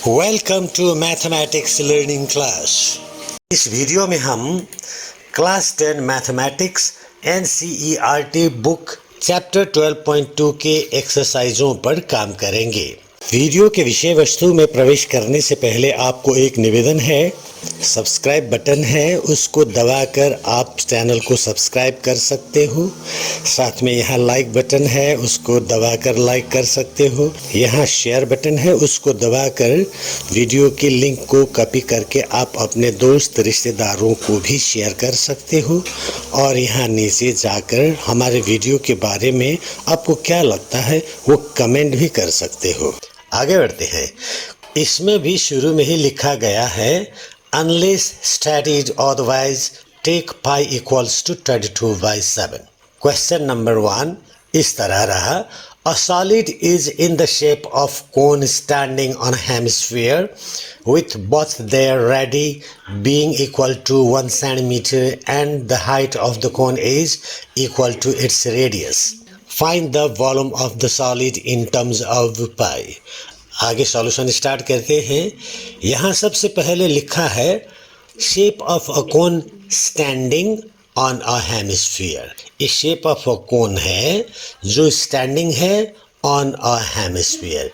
Welcome to mathematics learning class. इस video में हम class 10 mathematics NCERT book chapter 12.2 के एक्सरसाइजों पर काम करेंगे। वीडियो के विषय वस्तु में प्रवेश करने से पहले आपको एक निवेदन है, सब्सक्राइब बटन है, उसको दबाकर आप चैनल को सब्सक्राइब कर सकते हो। साथ में यहाँ लाइक बटन है, उसको दबाकर लाइक कर सकते हो। यहाँ शेयर बटन है, उसको दबाकर वीडियो की लिंक को कॉपी करके आप अपने दोस्त रिश्तेदारों को भी शेयर कर सकते हो। और यहाँ नीचे जाकर हमारे वीडियो के बारे में आपको क्या लगता है वो कमेंट भी कर सकते हो। आगे बढ़ते हैं। इसमें भी शुरू में ही लिखा गया है unless stated otherwise take pi equals to 32/7। Question number 1 इस तरह रहा, a solid is in the shape of cone standing on a hemisphere with both their radii being equal to 1 centimeter and the height of the cone is equal to its radius. Find the volume of the solid in terms of pi। आगे solution start करते हैं। यहाँ सबसे पहले लिखा है shape of a cone standing on a hemisphere. ये shape of a cone है जो स्टैंडिंग है on a hemisphere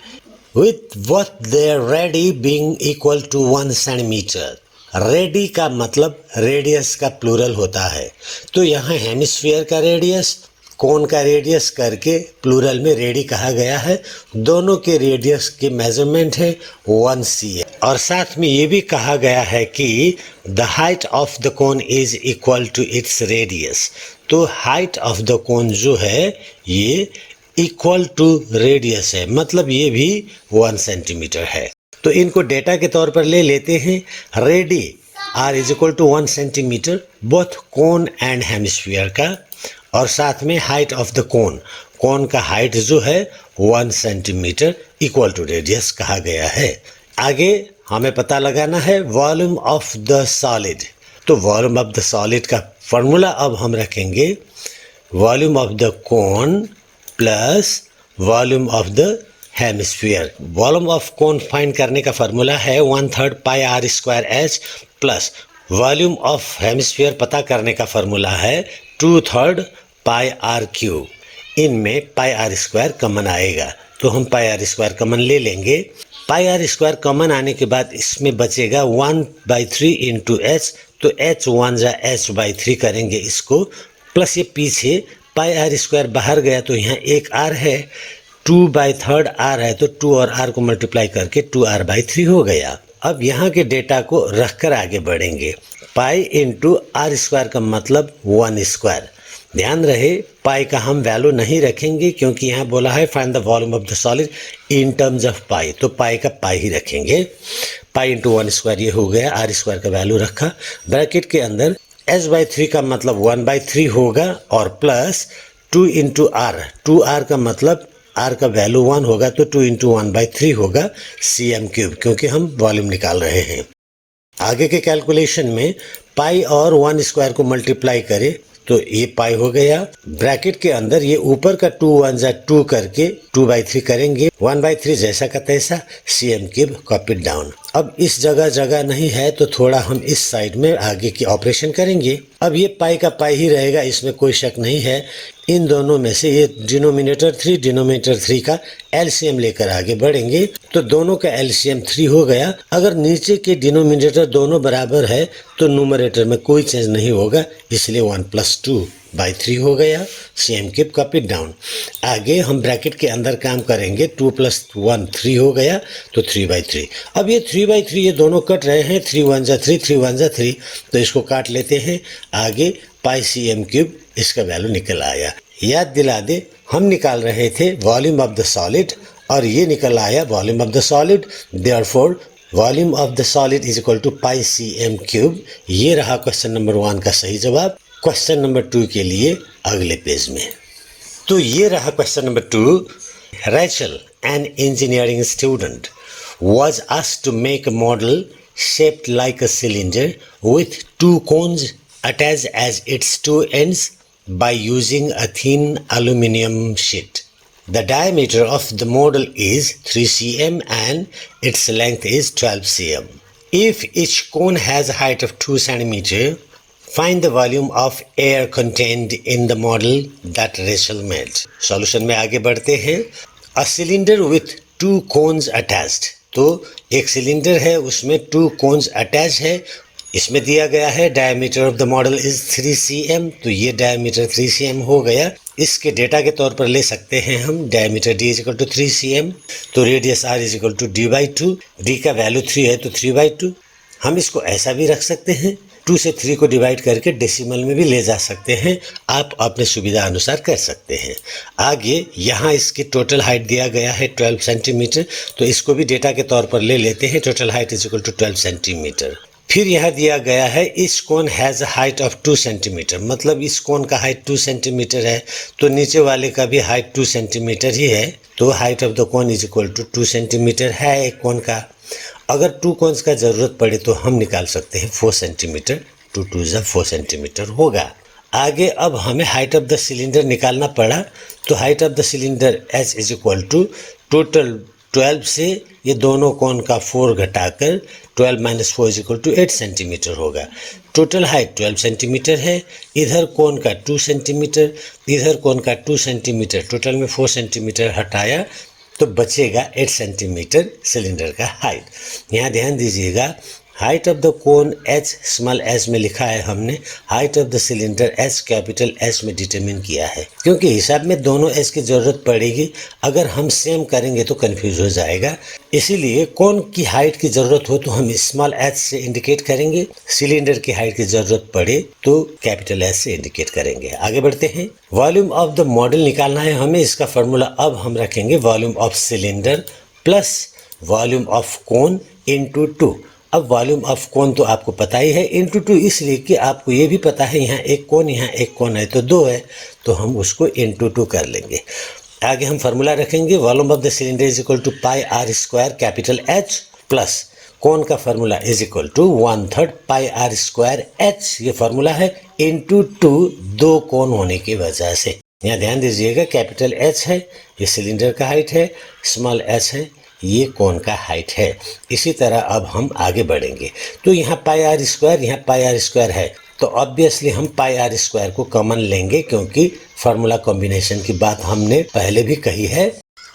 with both their radii being equal to 1 centimetre. Radii का मतलब रेडियस का प्लूरल होता है, तो यहाँ हेमिस्फीयर का रेडियस, कोन का रेडियस करके प्लूरल में रेडी कहा गया है। दोनों के रेडियस के मेजरमेंट है 1 cm। और साथ में ये भी कहा गया है कि the height of the cone is equal to its radius. तो हाइट ऑफ द कोन जो है ये इक्वल टू रेडियस है, मतलब ये भी 1 सेंटीमीटर है। तो इनको डेटा के तौर पर ले लेते हैं। Radii R is equal to 1 centimetre both cone and hemisphere का, और साथ में height of the cone, cone का हाइट जो है 1 सेंटीमीटर इक्वल टू रेडियस कहा गया है। आगे हमें पता लगाना है वॉल्यूम ऑफ द सॉलिड। तो वॉल्यूम ऑफ द सॉलिड का फॉर्मूला अब हम रखेंगे volume of the cone plus volume of the hemisphere. Volume of cone find करने का फॉर्मूला है 1/3 pi r square H plus volume of hemisphere पता करने का फॉर्मूला है 2/3 पाई आर क्यूब। इनमें पाई आर स्क्वायर कॉमन आएगा, तो हम पाई आर स्क्वायर कॉमन ले लेंगे। पाई आर स्क्वायर कॉमन आने के बाद इसमें बचेगा 1/3 इंटू एच, तो एच 1 जा h/3 करेंगे इसको, प्लस ये पीछे पाई आर स्क्वायर बाहर गया तो यहाँ एक आर है, 2/3 आर है, तो 2 और आर को मल्टीप्लाई करके 2r/3 हो गया। अब यहाँ के डेटा को रखकर आगे बढ़ेंगे। पाई इंटू आर स्क्वायर का मतलब 1 स्क्वायर। ध्यान रहे पाई का हम वैल्यू नहीं रखेंगे क्योंकि यहाँ बोला है find the volume of the solid in terms of pi, तो पाई का पाई ही रखेंगे। पाई इंटू 1 स्क्वायर ये हो गया, आर स्क्वायर का वैल्यू रखा। ब्रैकेट के अंदर h/3 का मतलब 1/3 होगा और प्लस 2 इंटू आर, 2r का मतलब r का वैल्यू 1 होगा, तो 2 इंटू 1/3 होगा cm3, क्योंकि हम वॉल्यूम निकाल रहे हैं। आगे के कैलकुलेशन में पाई और 1 स्क्वायर को मल्टीप्लाई करें तो ये पाई हो गया। ब्रैकेट के अंदर ये ऊपर का 2 1 जा 2 करके 2/3 करेंगे, 1/3 जैसा का तैसा, cm3 कॉपी डाउन। अब इस जगह नहीं है तो थोड़ा हम इस साइड में आगे की ऑपरेशन करेंगे। अब ये पाई का पाई ही रहेगा, इसमें कोई शक नहीं है। इन दोनों में से ये डिनोमिनेटर 3 डिनोमिनेटर 3 का एलसीएम लेकर आगे बढ़ेंगे, तो दोनों का एलसीएम 3 हो गया। अगर नीचे के डिनोमिनेटर दोनों बराबर है तो न्यूमरेटर में कोई चेंज नहीं होगा, इसलिए 1 + 2/3 हो गया। cm3 copy down. आगे हम ब्रैकेट के अंदर काम करेंगे, 2 + 1 3 हो गया, तो 3/3। अब ये 3/3 ये दोनों कट रहे हैं, 3 1 जा 3 3 1 जा 3, तो इसको काट लेते हैं। आगे पाई cm3 इसका वैल्यू निकल आया। याद दिला दे हम निकाल रहे थे वॉल्यूम ऑफ द सॉलिड और ये निकल आया volume of the solid. Therefore volume of the solid is equal to pi cm3। ये रहा क्वेश्चन नंबर 1 का सही जवाब। क्वेश्चन नंबर 2 के लिए अगले पेज में। तो ये रहा question number 2। Rachel, an engineering student, was asked to make a model shaped like a cylinder with 2 cones attached as its 2 ends by using a thin aluminum sheet. The diameter of the model is 3 cm and its length is 12 cm. If each cone has a height of 2 cm, find the volume of air contained in the model that Rachel made. Solution में आगे बढ़ते हैं. A cylinder with 2 cones attached. तो एक cylinder है, उसमें 2 cones attached है. इसमें दिया गया है diameter of the model is 3 cm, तो ये डायमीटर 3 cm हो गया. इसके डेटा के तौर पर ले सकते हैं हम diameter d is equal to 3 cm, तो radius r is equal to d/2. d का वैल्यू 3 है तो 3/2. हम इसको ऐसा भी रख सकते हैं, 2 से 3 को डिवाइड करके डेसिमल में भी ले जा सकते हैं. आप अपने सुविधा अनुसार कर सकते हैं. आगे यहाँ इसकी टोटल हाइट दिया गया है 12 सेंटीमीटर, तो इसको भी डेटा के तौर पर ले लेते हैं. Total height is equal to 12 centimetre. फिर यह दिया गया है इस cone has height of 2 centimetre, मतलब इस कोन का हाइट 2 सेंटीमीटर है, तो नीचे वाले का भी हाइट 2 सेंटीमीटर ही है. तो height of the cone is equal to 2 centimetre है एक कोन का. अगर 2 कोन्स का ज़रूरत पड़े तो हम निकाल सकते हैं 4 सेंटीमीटर. 2 2 जा 4 सेंटीमीटर होगा. आगे अब हमें हाइट ऑफ द सिलेंडर निकालना पड़ा, तो height of the cylinder H is equal to total 12 से ये दोनों कोन का 4 घटाकर 12 minus 4 is equal to 8 centimetre होगा. टोटल हाइट 12 सेंटीमीटर है. इधर कोन का 2 सेंटीमीटर, इधर कोन का 2 सेंटीमीटर, टोटल में 4 सेंटीमीटर हटाया तो बचेगा 8 सेंटीमीटर सिलेंडर का हाइट. यहाँ ध्यान दीजिएगा, height of the cone H small H में लिखा है हमने, height of the cylinder H capital H में डिटरमिन किया है, क्योंकि हिसाब में दोनों एच की ज़रूरत पड़ेगी. अगर हम सेम करेंगे तो कंफ्यूज हो जाएगा. इसीलिए कोन की हाइट की ज़रूरत हो तो हम स्मॉल एच से इंडिकेट करेंगे, सिलेंडर की हाइट की ज़रूरत पड़े तो कैपिटल एच से इंडिकेट करेंगे. आगे बढ़ते हैं. वॉल्यूम ऑफ द मॉडल निकालना है हमें. इसका फॉर्मूला अब हम रखेंगे volume of cylinder plus volume of cone into 2. अब वॉल्यूम ऑफ कोन तो आपको पता ही है, इंटू 2 इसलिए कि आपको ये भी पता है यहाँ एक कोन है तो 2 है, तो हम उसको इंटू 2 कर लेंगे. आगे हम फार्मूला रखेंगे volume of the cylinder is equal to pi r square capital h plus cone का formula is equal to 1/3 pi r square h. ये फार्मूला है इंटू 2 कोन होने की वजह से. यहाँ ध्यान दीजिएगा, कैपिटल एच है, ये सिलेंडर का हाइट है, स्मॉल एच है, ये कोन का हाइट है. इसी तरह अब हम आगे बढ़ेंगे. तो यहाँ पाई आर स्क्वायर, यहाँ पाई आर स्क्वायर है, तो ऑब्वियसली हम पाई आर स्क्वायर को कॉमन लेंगे, क्योंकि फार्मूला कॉम्बिनेशन की बात हमने पहले भी कही है.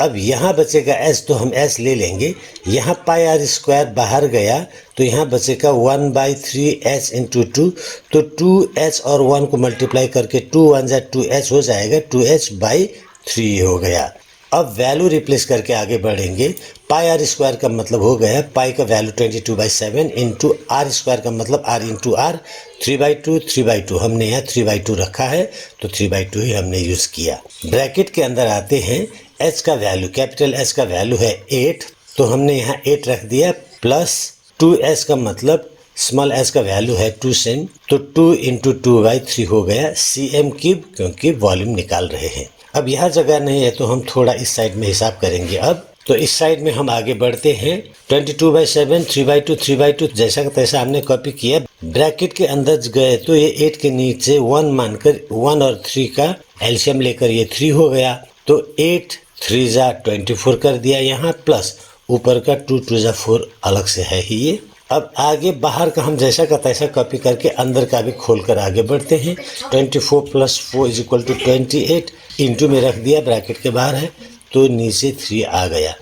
अब यहाँ बचेगा एच, तो हम एच ले लेंगे. यहाँ पाई आर स्क्वायर बाहर गया तो यहाँ बचेगा 1/3 एच इंटू 2, तो 2h और 1 को मल्टीप्लाई करके 2 1 जा 2h हो जाएगा, 2h/3 हो गया. अब वैल्यू रिप्लेस करके आगे बढ़ेंगे. पाई आर स्क्वायर का मतलब हो गया, पाई का वैल्यू 22/7 इंटू आर स्क्वायर का मतलब आर इंटू आर, 3/2 हमने यहाँ 3/2 रखा है, तो 3/2 ही हमने यूज़ किया. ब्रैकेट के अंदर आते हैं. एच का वैल्यू, कैपिटल एच का वैल्यू है 8, तो हमने यहाँ 8 रख दिया, प्लस 2h का मतलब स्मॉल एच का वैल्यू है 2 cm, तो 2 इंटू 2/3 हो गया cm3, क्योंकि वॉल्यूम निकाल रहे हैं. अब यहाँ जगह नहीं है तो हम थोड़ा इस साइड में हिसाब करेंगे. अब तो इस साइड में हम आगे बढ़ते हैं. 22/7 3/2 जैसा का तैसा हमने कॉपी किया. ब्रैकेट के अंदर गए तो ये 8 के नीचे 1 मानकर 1 और 3 का एलसीएम लेकर ये 3 हो गया, तो 8 3 जा 24 कर दिया यहाँ, प्लस ऊपर का 2 2 जा 4 अलग से है ही ये. अब आगे बाहर का हम जैसा का तैसा कॉपी करके अंदर का भी खोलकर आगे बढ़ते हैं. 24 + 4 इज इक्वल टू 28, इंटू में रख दिया, ब्रैकेट के बाहर है, तो नीचे 3 आ गया.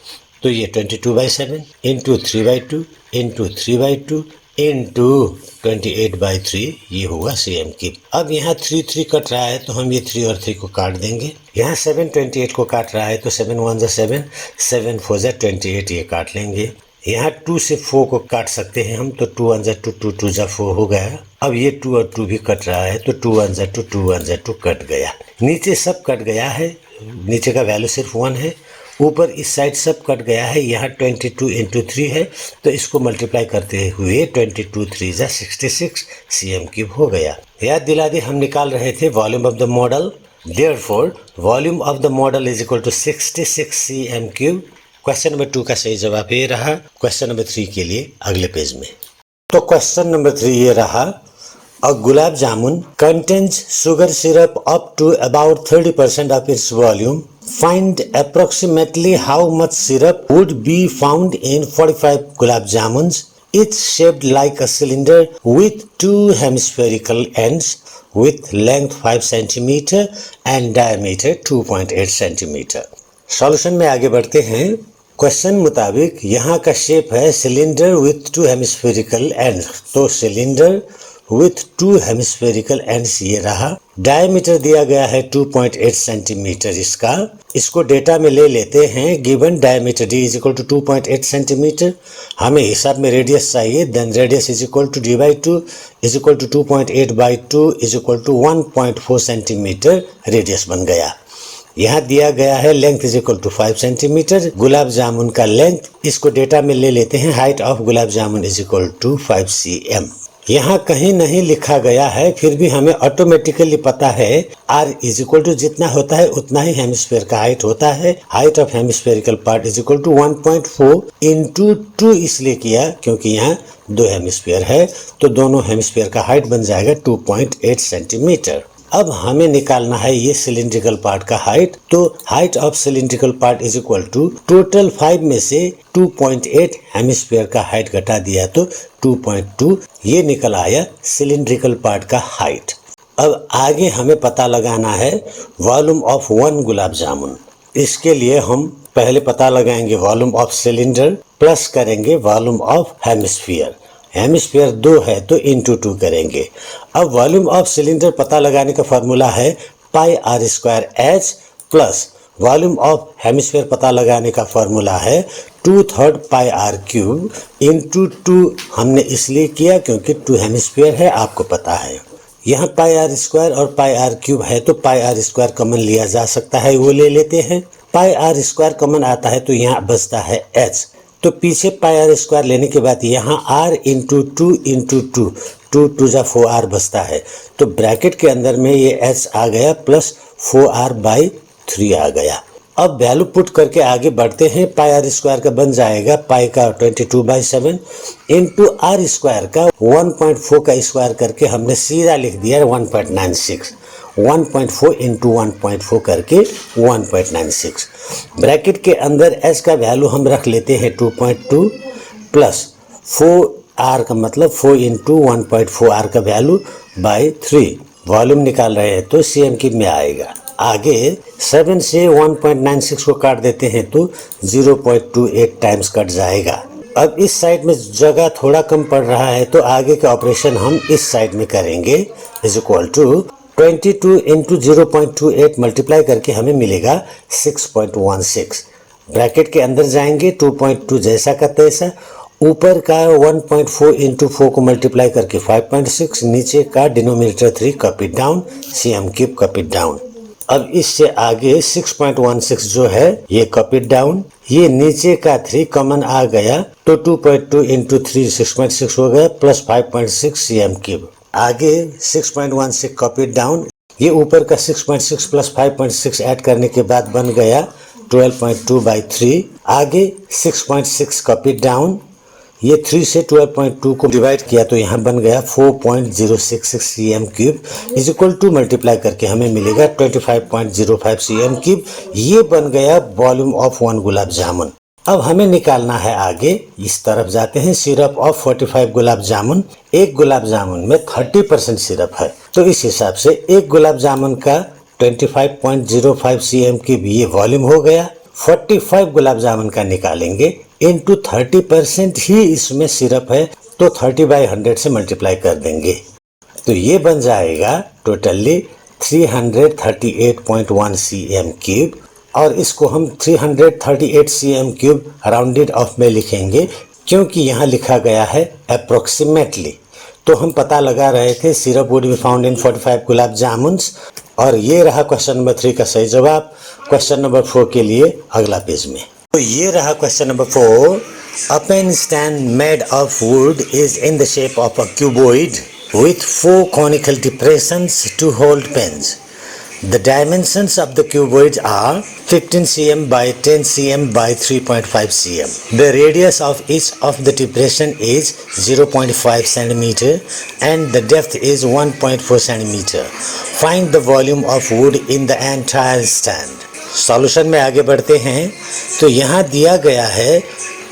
तो ये 22/7 इंटू 3/2 इंटू 3/2 इंटू 28/3 ये होगा cm3. अब यहाँ 3 कट रहा है तो हम ये 3 और 3 को काट देंगे. यहाँ 7 28 को काट रहा है तो 7 1 जा 7, 7 4 जा 28 ये काट लेंगे. यहाँ 2 से 4 को काट सकते हैं हम, तो 2 1 जा 2 2 2 जा 4 हो गया. अब ये 2 और 2 भी कट रहा है तो 2 1 जा 2 2 1 जा 2 कट गया. नीचे सब कट गया है, नीचे का वैल्यू सिर्फ 1 है. ऊपर इस साइड सब कट गया है. यहाँ 22 इंटू 3 है, तो इसको मल्टीप्लाई करते हुए 22 3 जा 66 cm3 हो गया. याद दिला दे, हम निकाल रहे थे volume of the model. Therefore volume of the model is equal to 66 cm3. Question number 2 का सही जवाब ये रहा. क्वेश्चन नंबर 3 के लिए अगले पेज में. तो क्वेश्चन नंबर 3 ये रहा. अ gulab jamun contains sugar syrup up to about 30% of its volume. Find approximately how much syrup would be found in 45 gulab jamuns, each shaped like a cylinder with two hemispherical ends with length 5 cm and diameter 2.8 cm. Solution में आगे बढ़ते हैं। Question मुताबिक यहाँ का shape है cylinder with two hemispherical ends, तो cylinder with two hemispherical ends ये रहा। डायमीटर दिया गया है 2.8 सेंटीमीटर इसको डेटा में ले लेते हैं। Given diameter d is equal to 2.8 centimetre, हमें हिसाब में रेडियस चाहिए, then radius is equal to d by 2 is equal to 2.8 by 2 is equal to 1.4 centimetre radius बन गया। यहाँ दिया गया है length is equal to 5 centimetre, gulab jamun का लेंथ, इसको डेटा में ले लेते हैं। Height of gulab jamun is equal to 5 cm। यहाँ कहीं नहीं लिखा गया है, फिर भी हमें ऑटोमेटिकली पता है r इज इक्वल टू जितना होता है उतना ही हेमिस्फीयर का हाइट होता है। Height of hemispherical part is equal to 1.4 into 2 इसलिए किया क्योंकि यहाँ दो हेमिस्फीयर है, तो दोनों हेमिस्फीयर का हाइट बन जाएगा 2.8 सेंटीमीटर। अब हमें निकालना है ये सिलिंड्रिकल पार्ट का हाइट, तो height of cylindrical part is equal to total 5 में से 2.8 हेमिस्फीयर का हाइट घटा दिया तो 2.2 ये निकल आया सिलिंड्रिकल पार्ट का हाइट। अब आगे हमें पता लगाना है वॉल्यूम ऑफ 1 गुलाब जामुन। इसके लिए हम पहले पता लगाएंगे वॉल्यूम ऑफ सिलेंडर प्लस करेंगे वॉल्यूम ऑफ हेमिस्फीयर। हेमिस्फीयर 2 है तो इंटू 2 करेंगे। अब वॉल्यूम ऑफ सिलेंडर पता लगाने का फॉर्मूला है pi r square H plus volume of hemisphere पता लगाने का फॉर्मूला है 2/3 पाई आर क्यूब इंटू 2। हमने इसलिए किया क्योंकि 2 हेमिस्फीयर है, आपको पता है। यहाँ पाई आर स्क्वायर और पाई आर क्यूब है तो पाई आर स्क्वायर कॉमन लिया जा सकता है, वो ले लेते हैं। पाई आर स्क्वायर कॉमन आता है तो यहाँ बचता है एच, तो पीछे पाई आर स्क्वायर लेने के बाद यहाँ r इंटू 2 इंटू 2 2 2 जा 4r बचता है, तो ब्रैकेट के अंदर में ये h आ गया प्लस 4r बाई 3 आ गया। अब वैल्यू पुट करके आगे बढ़ते हैं। पाई आर स्क्वायर का बन जाएगा पाई का 22/7 इंटू आर स्क्वायर का 1.4 का स्क्वायर करके हमने सीधा लिख दिया 1.96। 1.4 इंटू 1.4 करके 1.96। ब्रैकेट के अंदर s का वैल्यू हम रख लेते हैं 2.2 प्लस 4r का मतलब 4 इंटू 1.4r का वैल्यू बाई 3। वॉल्यूम निकाल रहे हैं तो cm क्यूब में आएगा। आगे 7 से 1.96 को काट देते हैं तो 0.28 टाइम्स कट जाएगा। अब इस साइड में जगह थोड़ा कम पड़ रहा है तो आगे का ऑपरेशन हम इस साइड में करेंगे। Is equal to 22 into 0.28 multiply करके हमें मिलेगा 6.16। ब्रैकेट के अंदर जाएंगे 2.2 जैसा का तैसा, ऊपर का 1.4 इंटू 4 को मल्टीप्लाई करके 5.6, नीचे का denominator 3 copy down, cm cube copy down. अब इससे आगे 6.16 जो है ये कॉपी डाउन, ये नीचे का 3 कॉमन आ गया तो 2.2 इंटू 3 6.6 हो गया प्लस 5.6 cm क्यूब। आगे 6.16 कॉपी डाउन, ये ऊपर का 6.6 प्लस 5.6 ऐड करने के बाद बन गया 12.2 बाई 3। आगे 6.6 कॉपी डाउन, ये 3 से 12.2 को डिवाइड किया तो यहाँ बन गया 4.066 cm cube is equal to multiply करके हमें मिलेगा 25.05 cm क्यूब। ये बन गया वॉल्यूम ऑफ 1 गुलाब जामुन। अब हमें निकालना है आगे, इस तरफ जाते हैं। सिरप ऑफ 45 गुलाब जामुन, एक गुलाब जामुन में 30% सिरप है तो इस हिसाब से एक गुलाब जामुन का 25.05 cm क्यूब ये वॉल्यूम हो गया। 45 गुलाब जामुन का निकालेंगे इंटू 30% ही इसमें सिरप है तो 30/100 से मल्टीप्लाई कर देंगे तो ये बन जाएगा टोटली 338.1 cm क्यूब। और इसको हम 338 cm क्यूब राउंडेड ऑफ में लिखेंगे क्योंकि यहाँ लिखा गया है अप्रोक्सीमेटली। तो हम पता लगा रहे थे syrup would be found in 45 गुलाब जामुन्स, और ये रहा क्वेश्चन नंबर 3 का सही जवाब। क्वेश्चन नंबर 4 के लिए अगला पेज में। तो ये रहा question number 4। A pen stand made of wood is in the shape of a cuboid with 4 conical depressions to hold pens. The dimensions of the cuboid are 15 cm by 10 cm by 3.5 cm. The radius of each of the depression is 0.5 cm and the depth is 1.4 cm. Find the volume of wood in the entire stand. Solution में आगे बढ़ते हैं तो यहाँ दिया गया है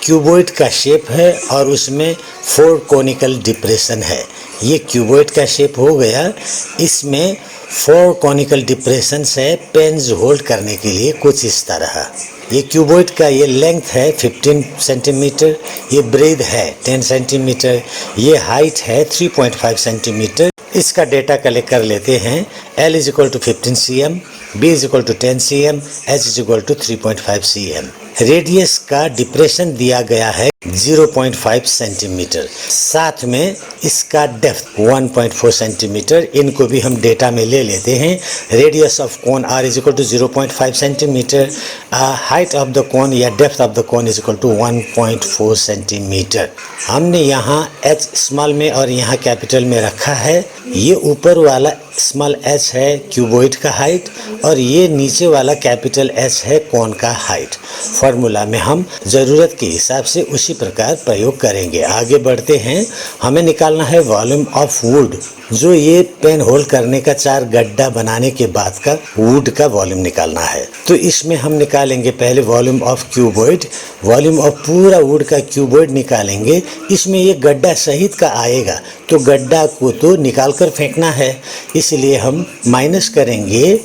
cuboid का शेप है और उसमें 4 कोनिकल डिप्रेशन है। ये क्यूबॉइड का शेप हो गया, इसमें 4 कोनिकल डिप्रेशन है पेन्स होल्ड करने के लिए कुछ इस तरह। ये क्यूबॉइड का ये लेंथ है 15 सेंटीमीटर, ये ब्रेड है 10 सेंटीमीटर, ये हाइट है 3.5 सेंटीमीटर। इसका डेटा कलेक्ट कर लेते हैं। L is equal to 15 cm, B is equal to 10 cm, H is equal to 3.5 cm। Radius का डिप्रेशन दिया गया है 0.5 सेंटीमीटर, साथ में इसका डेप्थ 1.4 सेंटीमीटर। इनको भी हम डेटा में ले लेते हैं। Radius of cone R is equal to 0.5 centimetre, height of the cone या depth of the cone is equal to 1.4 centimetre. हमने यहाँ H स्मॉल में और यहाँ कैपिटल में रखा है। ये ऊपर वाला स्मॉल h है क्यूबॉइड का हाइट और ये नीचे वाला कैपिटल H है कोन का हाइट। फॉर्मूला में हम ज़रूरत के हिसाब से उसी प्रकार प्रयोग करेंगे। आगे बढ़ते हैं। हमें निकालना है वॉल्यूम ऑफ वुड, जो ये पेन होल्ड करने का 4 गड्ढा बनाने के बाद का वुड का वॉल्यूम निकालना है। तो इसमें हम निकालेंगे पहले volume of cuboid, volume of पूरा वुड का क्यूबॉइड निकालेंगे। इसमें ये गड्ढा सहित का आएगा तो गड्ढा को तो निकाल कर फेंकना है, इसलिए हम माइनस करेंगे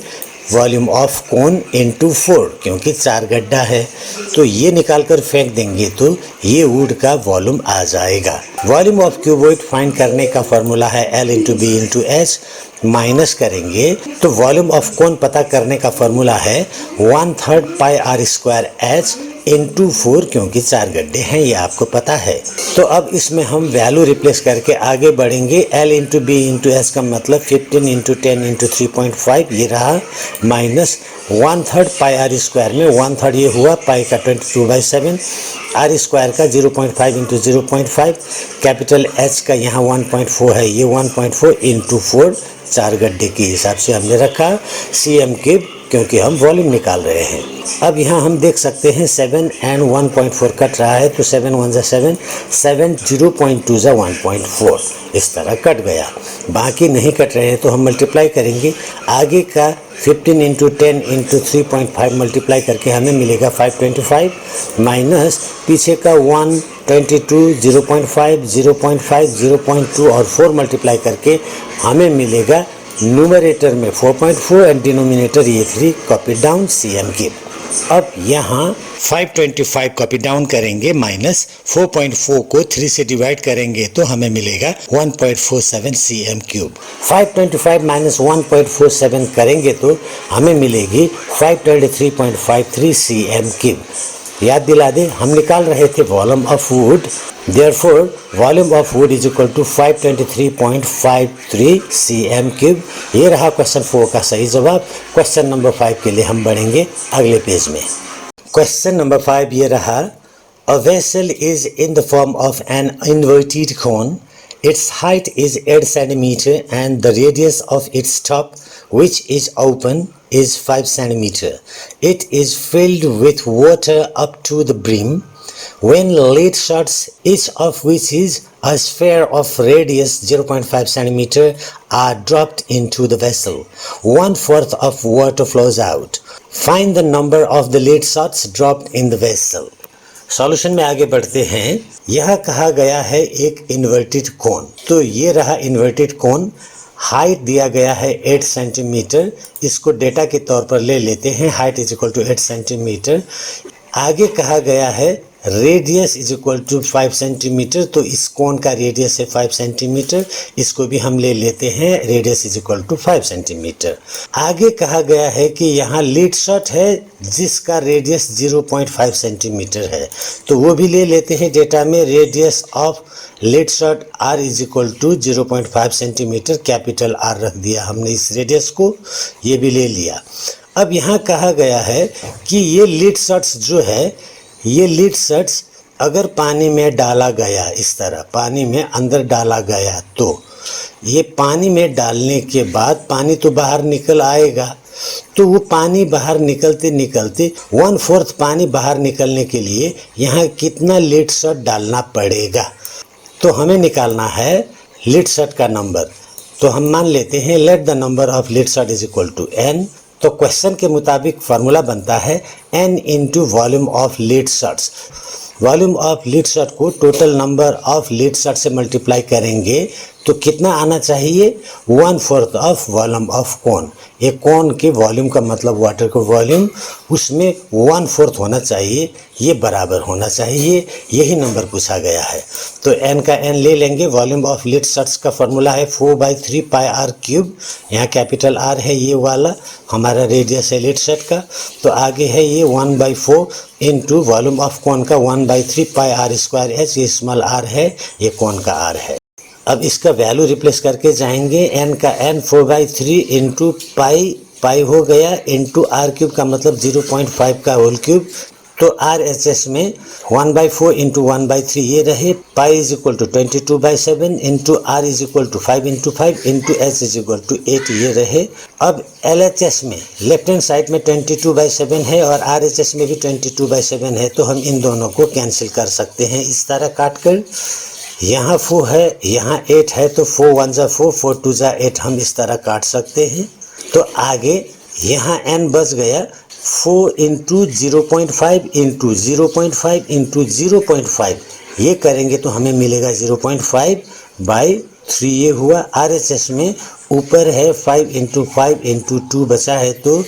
वॉल्यूम ऑफ कोन इंटू 4, क्योंकि 4 गड्ढा है तो ये निकाल कर फेंक देंगे तो ये वुड का वॉल्यूम आ जाएगा। वॉल्यूम ऑफ क्यूबॉइड फाइंड करने का फॉर्मूला है L into B into H. Minus करेंगे तो वॉल्यूम ऑफ कोन पता करने का फॉर्मूला है 1/3 pi r square H into 4, क्योंकि 4 गड्ढे हैं ये आपको पता है। तो अब इसमें हम वैल्यू रिप्लेस करके आगे बढ़ेंगे। L into B into H का मतलब 15 इंटू 10 इंटू 3.5 ये रहा, माइनस 1/3 पाई आर स्क्वायर में 1/3 ये हुआ पाई का 22/7, आर स्क्वायर का 0.5 इंटू 0.5, कैपिटल H का यहाँ 1.4 है, ये 1.4 इंटू 4 4 गड्ढे के हिसाब से हमने रखा। cm क्यूब, क्योंकि हम वॉल्यूम निकाल रहे हैं। अब यहाँ हम देख सकते हैं 7 एंड 1.4 कट रहा है तो 7 1 जा 7, 7 0.2 जा 1.4 इस तरह कट गया। बाकी नहीं कट रहे हैं तो हम मल्टीप्लाई करेंगे। आगे का 15 इंटू 10 इंटू 3.5 मल्टीप्लाई करके हमें मिलेगा 525, माइनस पीछे का 122 0.5 0.5 0.2 और 4 मल्टीप्लाई करके हमें मिलेगा न्यूमरेटर में 4.4 एंड डिनोमिनेटर ये 3 कॉपी डाउन cm क्यूब। अब यहाँ 525 कॉपी डाउन करेंगे, माइनस 4.4 को 3 से डिवाइड करेंगे तो हमें मिलेगा 1.47 cm क्यूब। 525 माइनस 1.47 करेंगे तो हमें मिलेगी 523.53 cm क्यूब। याद दिला दे, हम निकाल रहे थे volume of wood, therefore volume of wood is equal to 523.53 cm cube. ये रहा क्वेश्चन 4 का सही जवाब। क्वेश्चन नंबर 5 के लिए हम बढ़ेंगे अगले पेज में। क्वेश्चन नंबर 5 ये रहा, a vessel is in the form of an inverted cone, its height is 8 centimeter and the radius of its top, which is open, is 5 centimeter. It is filled with water up to the brim. When lid shots, each of which is a sphere of radius 0.5 centimeter, are dropped into the vessel, 1/4 of water flows out. Find the number of the lid shots dropped in the vessel. Solution में आगे बढ़ते हैं। यह कहा गया है एक inverted कोन, तो ये रहा इन्वर्टेड कोन। हाइट दिया गया है 8 सेंटीमीटर, इसको डेटा के तौर पर ले लेते हैं। Height is equal to 8 centimetre. आगे कहा गया है radius is equal to 5 centimetre, तो इस कोन का रेडियस है 5 सेंटीमीटर, इसको भी हम ले लेते हैं। Radius is equal to 5 centimetre. आगे कहा गया है कि यहाँ लीड शॉट है जिसका रेडियस 0.5 सेंटीमीटर है, तो वो भी ले लेते हैं डेटा में। Radius of lead shot R is equal to 0.5 centimetre, capital R रख दिया हमने इस रेडियस को, ये भी ले लिया। अब यहाँ कहा गया है कि ये लीड शॉट्स जो है, ये लीड शॉट्स अगर पानी में डाला गया, इस तरह पानी में अंदर डाला गया, तो ये पानी में डालने के बाद पानी तो बाहर निकल आएगा, तो वो पानी बाहर निकलते निकलते 1/4 पानी बाहर निकलने के लिए यहाँ कितना लीड शॉट डालना पड़ेगा, तो हमें निकालना है लीड शॉट का नंबर। तो हम मान लेते हैं let the number of lead shot is equal to n, तो क्वेश्चन के मुताबिक फार्मूला बनता है n into volume of lead shots. Volume of lead shot को total number of lead shot से मल्टीप्लाई करेंगे तो कितना आना चाहिए, 1/4 ऑफ वॉल्यूम ऑफ कोन। एक कोन के वॉल्यूम का मतलब वाटर का वॉल्यूम, उसमें 1/4 होना चाहिए, ये बराबर होना चाहिए, यही नंबर पूछा गया है। तो n का n ले लेंगे। वॉल्यूम ऑफ लीड शॉट्स का फॉर्मूला है 4/3 पाई r क्यूब। यहाँ कैपिटल R है ये वाला, हमारा रेडियस है लीड शॉट का। तो आगे है ये 1/4 इंटू वॉल्यूम ऑफ कोन का 1/3 पाई r स्क्वायर h। ये स्मॉल r है, ये कोन का r है। अब इसका वैल्यू रिप्लेस करके जाएंगे। n का n 4/3 इंटू पाई हो गया, इंटू r क्यूब का मतलब 0.5 का होल क्यूब। तो RHS में 1/4 इंटू 1/3 ये रहे, pi is equal to 22/7 into r is equal to 5 into 5 into h is equal to 8 ये रहे। अब LHS में लेफ्ट हैंड साइड में 22/7 है और RHS में भी 22/7 है, तो हम इन दोनों को कैंसिल कर सकते हैं इस तरह काट कर। यहाँ 4 है, यहाँ 8 है, तो 4 1 जा 4, 4 2 जा 8 हम इस तरह काट सकते हैं। तो आगे यहाँ n बच गया 4 इंटू 0.5 इंटू 0.5 इंटू 0.5, ये करेंगे तो हमें मिलेगा 0.5/3 ये हुआ। RHS में ऊपर है 5 इंटू 5 इंटू 2 बचा है तो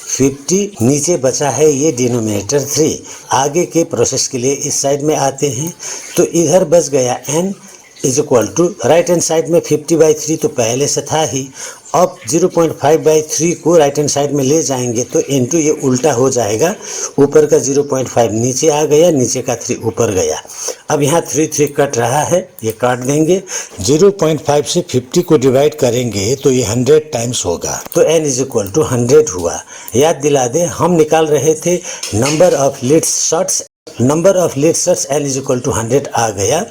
50, नीचे बचा है ये डिनोमिनेटर 3। आगे के प्रोसेस के लिए इस साइड में आते हैं, तो इधर बच गया n is equal to right hand side में 50/3 तो पहले से था ही। अब 0.5/3 को राइट हैंड साइड में ले जाएंगे तो इनटू ये उल्टा हो जाएगा, ऊपर का 0.5 नीचे आ गया, नीचे का 3 ऊपर गया। अब यहाँ 3 कट रहा है, ये काट देंगे। 0.5 से 50 को डिवाइड करेंगे तो ये 100 टाइम्स होगा, तो n इज इक्वल टू 100 हुआ। याद दिला दे, हम निकाल रहे थे number of lead shots. Number of lead shots n is equal to 100 आ गया।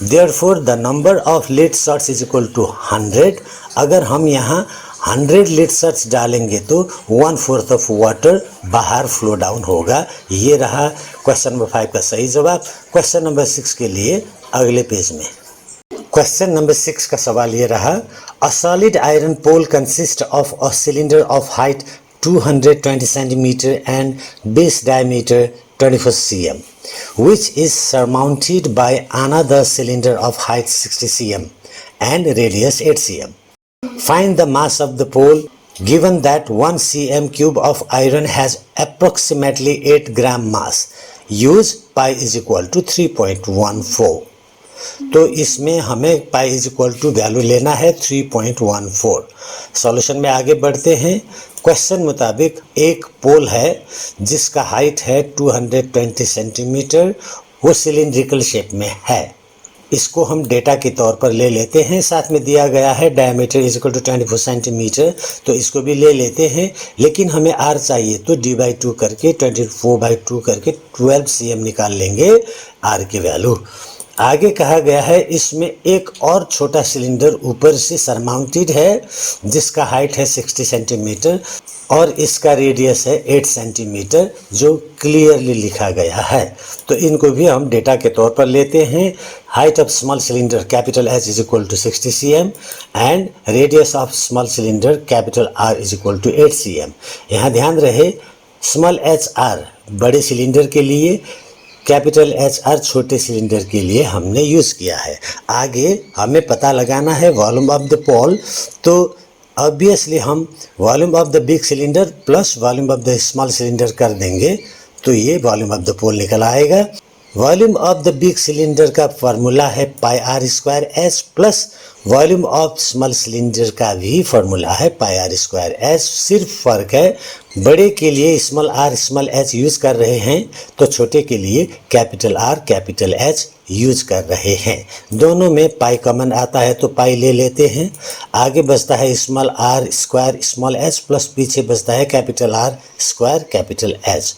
Therefore the number of lead shots is equal to 100। अगर हम यहाँ 100 लीड शॉट्स डालेंगे तो 1/4 ऑफ वाटर बाहर फ्लो डाउन होगा। ये रहा क्वेश्चन नंबर 5 का सही जवाब। क्वेश्चन नंबर 6 के लिए अगले पेज में। क्वेश्चन नंबर 6 का सवाल ये रहा, a solid iron pole consist of a cylinder of height 220 centimeter and base diameter 24 cm, which is surmounted by another cylinder of height 60 cm and radius 8 cm. Find the mass of the pole given that 1 cm cube of iron has approximately 8 gram mass. Use pi is equal to 3.14. तो इसमें हमें pi is equal to value लेना है 3.14। Solution में आगे बढ़ते हैं। Question मुताबिक एक पोल है जिसका हाइट है 220 सेंटीमीटर, वो सिलिंड्रिकल शेप में है। इसको हम डेटा के तौर पर ले लेते हैं। साथ में दिया गया है diameter is equal to 24 centimetre, तो इसको भी ले लेते हैं। लेकिन हमें r चाहिए तो d/2 करके 24/2 करके 12 cm निकाल लेंगे r की वैल्यू। आगे कहा गया है इसमें एक और छोटा सिलेंडर ऊपर से सरमाउंटेड है जिसका हाइट है 60 सेंटीमीटर और इसका रेडियस है 8 सेंटीमीटर, जो क्लियरली लिखा गया है। तो इनको भी हम डेटा के तौर पर लेते हैं। Height of small cylinder capital H is equal to 60 cm and radius of small cylinder capital R is equal to 8 cm। यहाँ ध्यान रहे स्मॉल HR बड़े सिलेंडर के लिए, कैपिटल HR छोटे सिलेंडर के लिए हमने यूज़ किया है। आगे हमें पता लगाना है वॉल्यूम ऑफ द पोल, तो ऑब्वियसली हम volume of the big cylinder plus volume of the small cylinder कर देंगे तो ये वॉल्यूम ऑफ द पोल निकल आएगा। Volume of the big cylinder का फार्मूला है पाई r square h plus volume of small cylinder का भी फार्मूला है पाई r स्क्वायर h। सिर्फ फ़र्क है बड़े के लिए small r small h use कर रहे हैं तो छोटे के लिए capital R capital H use कर रहे हैं। दोनों में पाई कॉमन आता है तो पाई ले लेते हैं। आगे बचता है small r square small h plus पीछे बचता है capital R square capital H।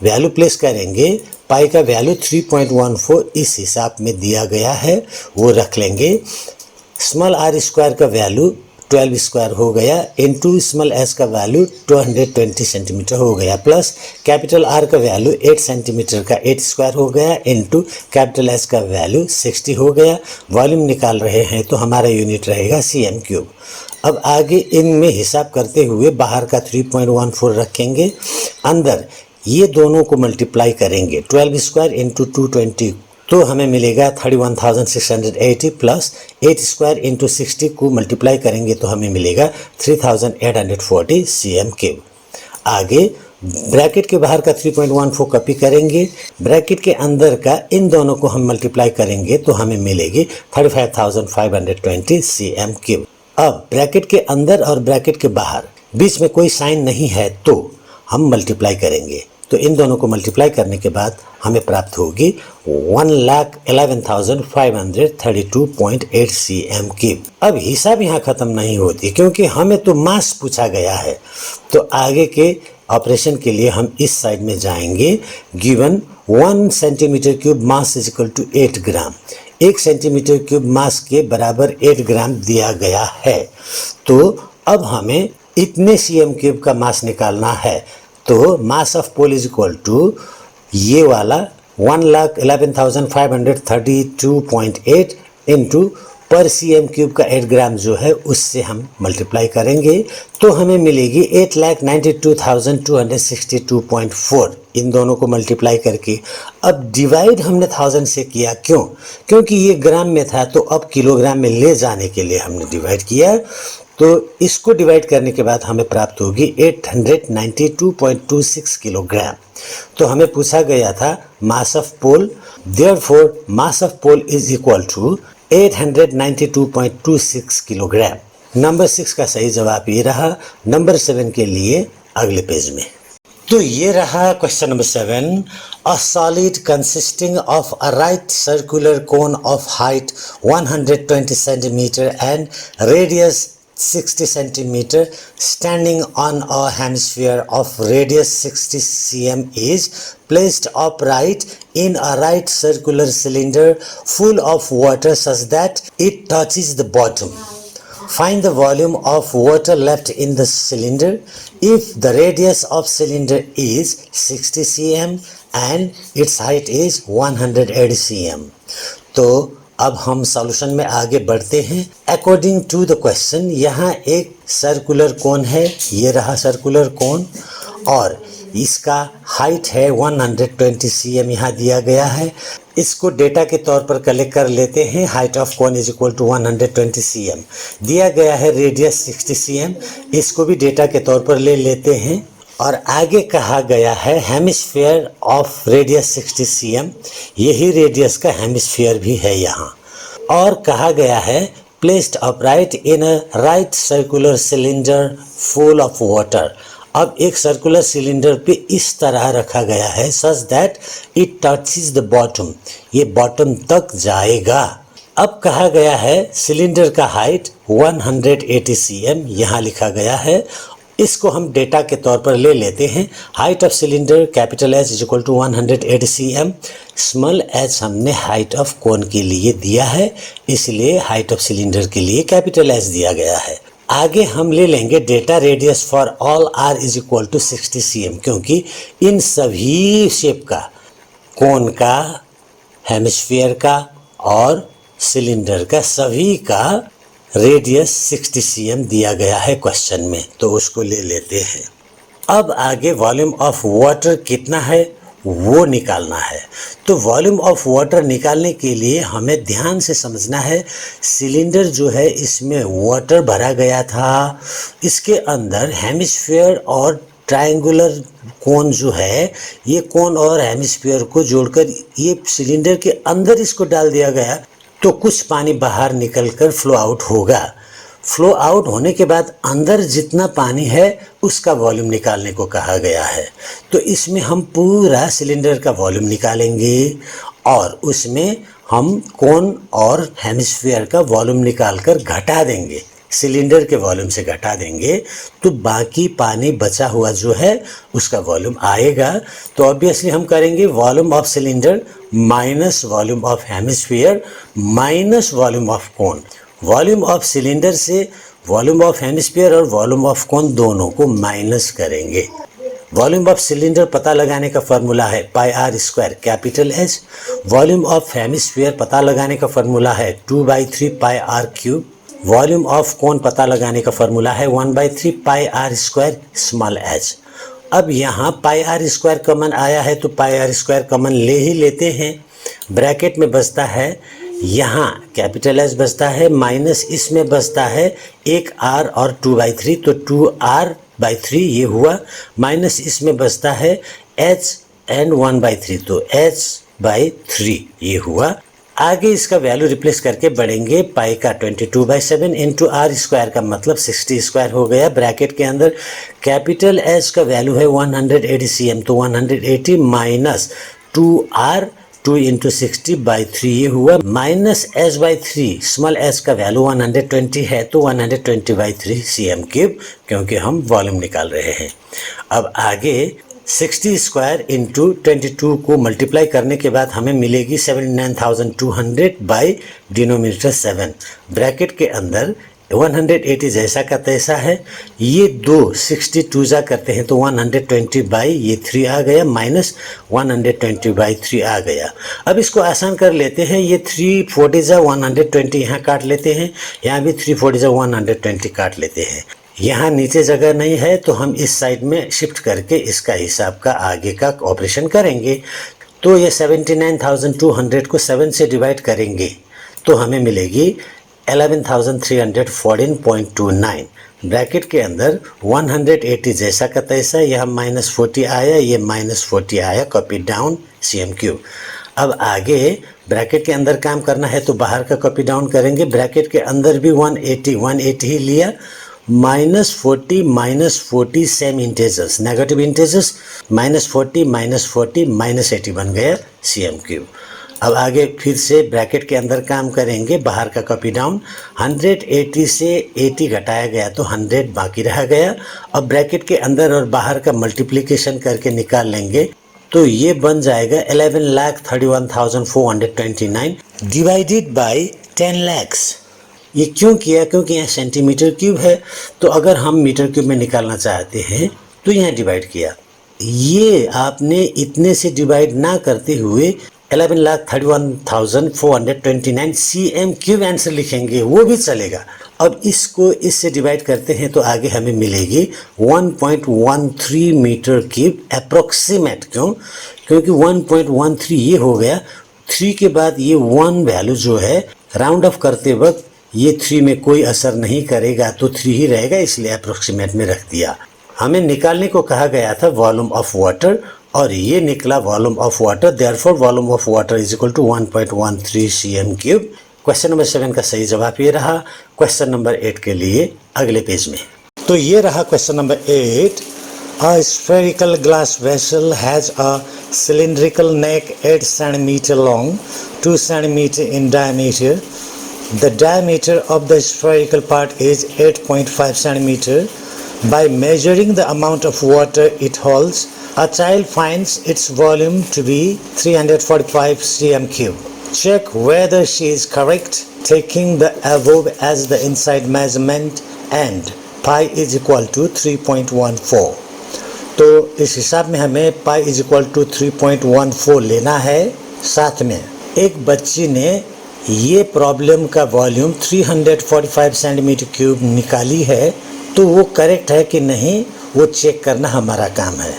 Value place करेंगे, पाई का वैल्यू 3.14 इस हिसाब में दिया गया है, वो रख लेंगे। स्मॉल r स्क्वायर का वैल्यू 12 स्क्वायर हो गया इंटू स्मॉल h का वैल्यू 220 सेंटीमीटर हो गया प्लस कैपिटल R का वैल्यू 8 सेंटीमीटर का 8 स्क्वायर हो गया इंटू कैपिटल H का वैल्यू 60 हो गया। वॉल्यूम निकाल रहे हैं तो हमारा यूनिट रहेगा cm क्यूब। अब आगे इनमें हिसाब करते हुए बाहर का 3.14 रखेंगे, अंदर ये दोनों को मल्टीप्लाई करेंगे 12 स्क्वायर इंटू 220 तो हमें मिलेगा 31,680 प्लस 8 स्क्वायर इंटू 60 को मल्टीप्लाई करेंगे तो हमें मिलेगा 3,840 cm3। आगे ब्रैकेट के बाहर का 3.14 कॉपी करेंगे, ब्रैकेट के अंदर का इन दोनों को हम मल्टीप्लाई करेंगे तो हमें मिलेगी 35,520 cm3। अब ब्रैकेट के अंदर और ब्रैकेट के बाहर बीच में कोई साइन नहीं है तो हम मल्टीप्लाई करेंगे, तो इन दोनों को मल्टीप्लाई करने के बाद हमें प्राप्त होगी 1,11,532.8 cm3। अब हिसाब यहाँ खत्म नहीं होती क्योंकि हमें तो मास पूछा गया है, तो आगे के ऑपरेशन के लिए हम इस साइड में जाएंगे। Given 1 centimetre cube mass is equal to 8 gram, 1 centimetre cube mass के बराबर 8 ग्राम दिया गया है, तो अब हमें इतने cm क्यूब का मास निकालना है। तो mass of pole is equal to ये वाला 1,11,532.8 इंटू पर cm क्यूब का 8 ग्राम जो है उससे हम मल्टीप्लाई करेंगे तो हमें मिलेगी 8,92,262.4। इन दोनों को मल्टीप्लाई करके अब डिवाइड हमने 1000 से किया, क्यों? क्योंकि ये ग्राम में था तो अब किलोग्राम में ले जाने के लिए हमने डिवाइड किया, तो इसको डिवाइड करने के बाद हमें प्राप्त होगी 892.26 किलोग्राम। तो हमें पूछा गया था mass of pole, therefore mass of pole is equal to 892.26 kilogram. Number 6 का सही जवाब ये रहा। नंबर 7 के लिए अगले पेज में। तो ये रहा question number 7। A solid consisting of a right circular cone of height 120 centimetre and radius 60 centimeter standing on a hemisphere of radius 60 cm is placed upright in a right circular cylinder full of water such that it touches the bottom. Find the volume of water left in the cylinder if the radius of cylinder is 60 cm and its height is 180 cm. तो अब हम solution में आगे बढ़ते हैं। According to the question यहाँ एक circular cone है, ये रहा सर्कुलर कोन, और इसका हाइट है 120 cm यहाँ दिया गया है। इसको डेटा के तौर पर कलेक्ट कर लेते हैं। Height of cone is equal to 120 cm, दिया गया है रेडियस 60 cm, इसको भी डेटा के तौर पर ले लेते हैं। और आगे कहा गया है हेमिस्फीयर ऑफ रेडियस 60 cm, यही रेडियस का हेमिस्फीयर भी है यहाँ। और कहा गया है placed upright in a right circular cylinder full of water. अब एक सर्कुलर सिलेंडर पे इस तरह रखा गया है such that it touches the bottom, ये बॉटम तक जाएगा। अब कहा गया है सिलेंडर का हाइट 180 cm, यहाँ लिखा गया है। इसको हम डेटा के तौर पर ले लेते हैं। Height of cylinder capital H is equal to 180 cm, small H हमने हाइट ऑफ कोन के लिए दिया है, इसलिए हाइट ऑफ सिलेंडर के लिए कैपिटल एच दिया गया है। आगे हम ले लेंगे data radius for all R is equal to 60 cm, क्योंकि इन सभी शेप का, कोन का, हेमिस्फीयर का और सिलेंडर का, सभी का रेडियस 60 cm दिया गया है क्वेश्चन में, तो उसको ले लेते हैं। अब आगे वॉल्यूम ऑफ वाटर कितना है वो निकालना है। तो वॉल्यूम ऑफ वाटर निकालने के लिए हमें ध्यान से समझना है, सिलेंडर जो है इसमें वाटर भरा गया था, इसके अंदर हेमिस्फीयर और ट्रायंगुलर कोन जो है, ये कोन और हेमिस्फीयर को जोड़कर ये सिलेंडर के अंदर इसको डाल दिया गया, तो कुछ पानी बाहर निकलकर फ्लो आउट होगा। फ्लो आउट होने के बाद अंदर जितना पानी है उसका वॉल्यूम निकालने को कहा गया है। तो इसमें हम पूरा सिलेंडर का वॉल्यूम निकालेंगे और उसमें हम कोन और हेमिस्फीयर का वॉल्यूम निकालकर घटा देंगे, सिलेंडर के वॉल्यूम से घटा देंगे, तो बाकी पानी बचा हुआ जो है उसका वॉल्यूम आएगा। तो ऑब्वियसली हम करेंगे volume of cylinder minus volume of hemisphere minus volume of cone. Volume of cylinder से वॉल्यूम ऑफ हेमिस्फीयर और वॉल्यूम ऑफ कोन दोनों को माइनस करेंगे। वॉल्यूम ऑफ सिलेंडर पता लगाने का फॉर्मूला है pi r square capital H. Volume of hemisphere पता लगाने का फॉर्मूला है 2/3 pi r cube. Volume of cone पता लगाने का फॉर्मूला है 1/3 pi r square small h. अब यहाँ पाई आर स्क्वायर कॉमन आया है तो पाई आर स्क्वायर कॉमन ले ही लेते हैं। ब्रैकेट में बचता है, यहाँ कैपिटल एच बचता है, माइनस इसमें बचता है एक आर और 2/3, तो 2r/3 ये हुआ, माइनस इसमें बचता है h एंड 1/3, तो h/3 ये हुआ। आगे इसका वैल्यू रिप्लेस करके बढ़ेंगे, पाई का 22/7 इंटू आर स्क्वायर का मतलब 60 स्क्वायर हो गया। ब्रैकेट के अंदर कैपिटल एच का वैल्यू है 180 cm, तो 180 माइनस 2r 2 इंटू 60/3 ये हुआ, माइनस h/3, स्मॉल एच का वैल्यू 120 है तो 120/3 cm3, क्योंकि हम वॉल्यूम निकाल रहे हैं। अब आगे 60 स्क्वायर इंटू 22 को मल्टीप्लाई करने के बाद हमें मिलेगी 79,200 बाई डिनोमिनेटर 7। ब्रैकेट के अंदर 180 जैसा का तैसा है, ये दो 62 जा करते हैं तो 120/3 आ गया, माइनस 120/3 आ गया। अब इसको आसान कर लेते हैं, ये 340 जा 120 यहाँ काट लेते हैं, यहाँ भी 340 जा 120 काट लेते हैं। यहाँ नीचे जगह नहीं है तो हम इस साइड में शिफ्ट करके इसका हिसाब का आगे का ऑपरेशन करेंगे। तो ये 79,200 को 7 से डिवाइड करेंगे तो हमें मिलेगी 11,314.29। ब्रैकेट के अंदर 180 जैसा का तैसा, यह -40 आया, ये -40 आया, कॉपी डाउन cm3। अब आगे ब्रैकेट के अंदर काम करना है तो बाहर का कॉपी डाउन करेंगे। ब्रैकेट के अंदर भी 180 ही लिया, -40 सेम इंटेजर्स, नेगेटिव इंटेजर्स, -40 -80 बन गया cm3। अब आगे फिर से ब्रैकेट के अंदर काम करेंगे, बाहर का कॉपी डाउन, 180 से 80 घटाया गया तो 100 बाकी रह गया। अब ब्रैकेट के अंदर और बाहर का मल्टीप्लिकेशन करके निकाल लेंगे तो ये बन जाएगा 11,31,429 डिवाइडेड बाई 10 लाख। ये क्यों किया? क्योंकि यहाँ सेंटीमीटर क्यूब है, तो अगर हम मीटर क्यूब में निकालना चाहते हैं तो यहाँ डिवाइड किया। ये आपने इतने से डिवाइड ना करते हुए 11,31,429 cm3 आंसर लिखेंगे, वो भी चलेगा। अब इसको इससे डिवाइड करते हैं तो आगे हमें मिलेगी 1.13 मीटर क्यूब अप्रोक्सीमेट। क्यों? क्योंकि 1.13 ये हो गया, 3 के बाद ये 1 वैल्यू जो है राउंड ऑफ करते वक्त ये 3 में कोई असर नहीं करेगा तो 3 ही रहेगा, इसलिए अप्रोक्सीमेट में रख दिया। हमें निकालने को कहा गया था वॉल्यूम ऑफ वाटर और ये निकला volume of water, therefore volume of water is equal to 1.13 cm3। Question number 7 का सही जवाब ये रहा। क्वेश्चन नंबर 8 के लिए अगले पेज में, तो ये रहा question number 8। A spherical glass vessel has a cylindrical neck 8 cm long, 2 cm in diameter. The diameter of the spherical part is 8.5 cm. By measuring the amount of water it holds, a child finds its volume to be 345 cm3. Check whether she is correct, taking the above as the inside measurement and pi is equal to 3.14. तो इस हिसाब में हमें pi is equal to 3.14 लेना है। साथ में एक बच्ची ने ये प्रॉब्लम का वॉल्यूम 345 सेंटीमीटर क्यूब निकाली है, तो वो करेक्ट है कि नहीं वो चेक करना हमारा काम है।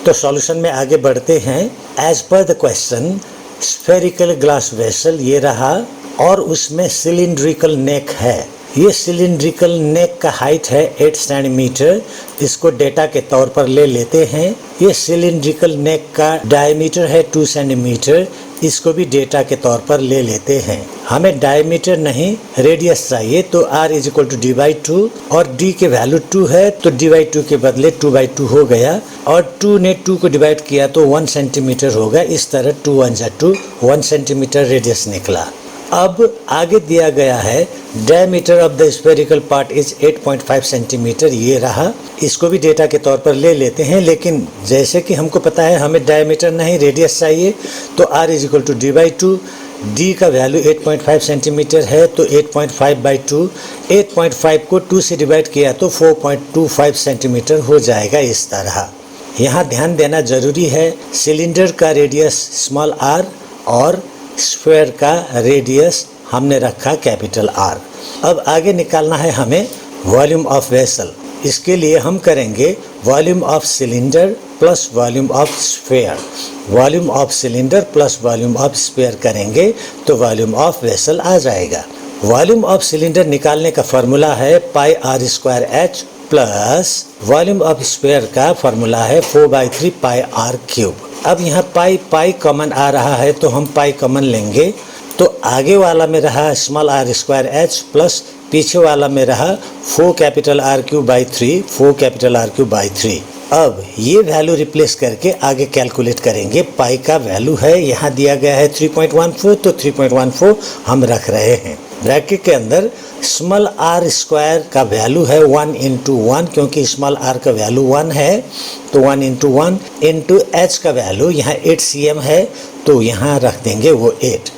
तो सॉल्यूशन में आगे बढ़ते हैं। As per the question spherical glass vessel ये रहा और उसमें सिलिंड्रिकल नेक है। ये सिलिंड्रिकल नेक का हाइट है 8 सेंटीमीटर, इसको डेटा के तौर पर ले लेते हैं। ये सिलिंड्रिकल नेक का डायमीटर है 2 सेंटीमीटर, इसको भी डेटा के तौर पर ले लेते हैं। हमें डायमीटर नहीं रेडियस चाहिए, तो r is equal to d/2 और d के वैल्यू 2 है तो d/2 के बदले 2/2 हो गया और 2 ने 2 को डिवाइड किया तो 1 सेंटीमीटर होगा। इस तरह 2 1 जा 2, 1 सेंटीमीटर रेडियस निकला। अब आगे दिया गया है diameter of the spherical part is 8.5 centimetre, ये रहा। इसको भी डेटा के तौर पर ले लेते हैं, लेकिन जैसे कि हमको पता है हमें डायमीटर नहीं रेडियस चाहिए, तो r is equal to d/2। d का वैल्यू 8.5 सेंटीमीटर है तो 8.5/2, 8.5 को 2 से डिवाइड किया तो 4.25 सेंटीमीटर हो जाएगा। इस तरह यहाँ ध्यान देना जरूरी है, सिलेंडर का रेडियस स्मॉल r और स्क्वायर का रेडियस हमने रखा कैपिटल आर। अब आगे निकालना है हमें वॉल्यूम ऑफ वेसल। इसके लिए हम करेंगे volume of cylinder plus volume of sphere. Volume of cylinder plus volume of sphere करेंगे तो वॉल्यूम ऑफ वेसल आ जाएगा। वॉल्यूम ऑफ सिलेंडर निकालने का फॉर्मूला है pi r square H plus volume of sphere का फॉर्मूला है 4/3 पाई आर क्यूब। अब यहाँ पाई पाई कॉमन आ रहा है तो हम पाई कॉमन लेंगे तो आगे वाला में रहा small R square H plus पीछे वाला में रहा 4 capital R cube by 3, 4 capital R cube by 3। अब ये वैल्यू रिप्लेस करके आगे कैलकुलेट करेंगे। पाई का वैल्यू है यहाँ दिया गया है 3.14, तो 3.14 हम रख रहे हैं। ब्रैकेट के अंदर स्मॉल आर स्क्वायर का वैल्यू है 1 इंटू 1, क्योंकि स्मॉल आर का वैल्यू 1 है तो 1 इंटू 1 इंटू एच का वैल्यू यहाँ 8 cm है तो यहाँ रख देंगे वो 8।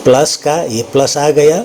प्लस का ये प्लस आ गया,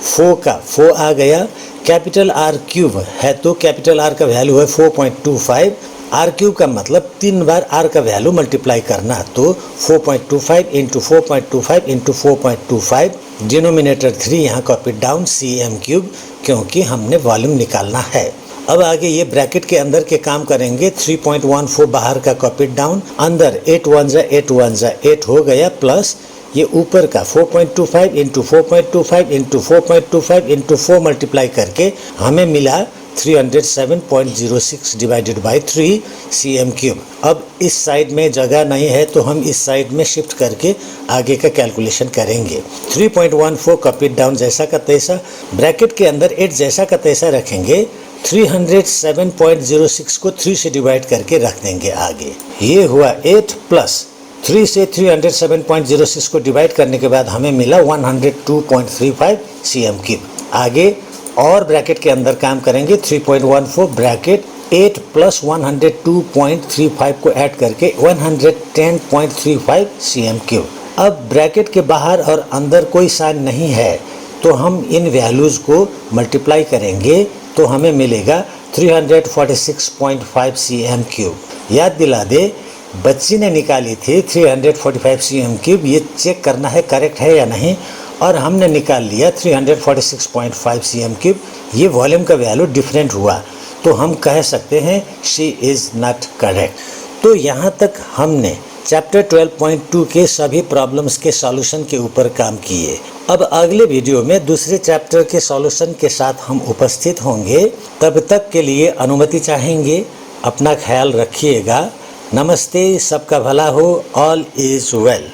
4 का 4 आ गया। कैपिटल आर क्यूब है तो कैपिटल आर का वैल्यू है 4.25। आर क्यूब का मतलब 3 बार आर का वैल्यू मल्टीप्लाई करना, तो 4.25 इंटू 4.25 इंटू 4.25, डिनोमिनेटर 3 यहाँ कॉपी डाउन cm क्यूब, क्योंकि हमने वॉल्यूम निकालना है। अब आगे ये ब्रैकेट के अंदर के काम करेंगे। 3.14 बाहर का कॉपी डाउन, अंदर 8 1 जा 8 1 जा 8 हो गया, प्लस ये ऊपर का 4.25 इंटू 4.25 इंटू 4.25 इंटू 4 मल्टीप्लाई करके हमें मिला 307.06 डिवाइडेड बाई 3 cm क्यूब। अब इस साइड में जगह नहीं है तो हम इस साइड में शिफ्ट करके आगे का कैलकुलेशन करेंगे। 3.14 कॉपी डाउन जैसा का तैसा, ब्रैकेट के अंदर 8 जैसा का तैसा रखेंगे। 307.06 को 3 से डिवाइड करके रख देंगे आगे। ये हुआ 8 प्लस 3 से 307.06 को डिवाइड करने के बाद हमें मिला 102.35 cm क्यूब। आगे और ब्रैकेट के अंदर काम करेंगे। 3.14 ब्रैकेट 8 प्लस 102.35 को ऐड करके 110.35 cm क्यूब। अब ब्रैकेट के बाहर और अंदर कोई साइन नहीं है तो हम इन वैल्यूज़ को मल्टीप्लाई करेंगे तो हमें मिलेगा 346.5 cm क्यूब। याद दिला दे, बच्ची ने निकाली थी 345 cm क्यूब, ये चेक करना है करेक्ट है या नहीं, और हमने निकाल लिया 346.5 cm क्यूब। ये वॉल्यूम का वैल्यू डिफरेंट हुआ तो हम कह सकते हैं शी इज़ नॉट करेक्ट। तो यहाँ तक हमने चैप्टर 12.2 के सभी प्रॉब्लम्स के सॉल्यूशन के ऊपर काम किए। अब अगले वीडियो में दूसरे चैप्टर के सॉल्यूशन के साथ हम उपस्थित होंगे। तब तक के लिए अनुमति चाहेंगे। अपना ख्याल रखिएगा। नमस्ते, सबका भला हो। All is well.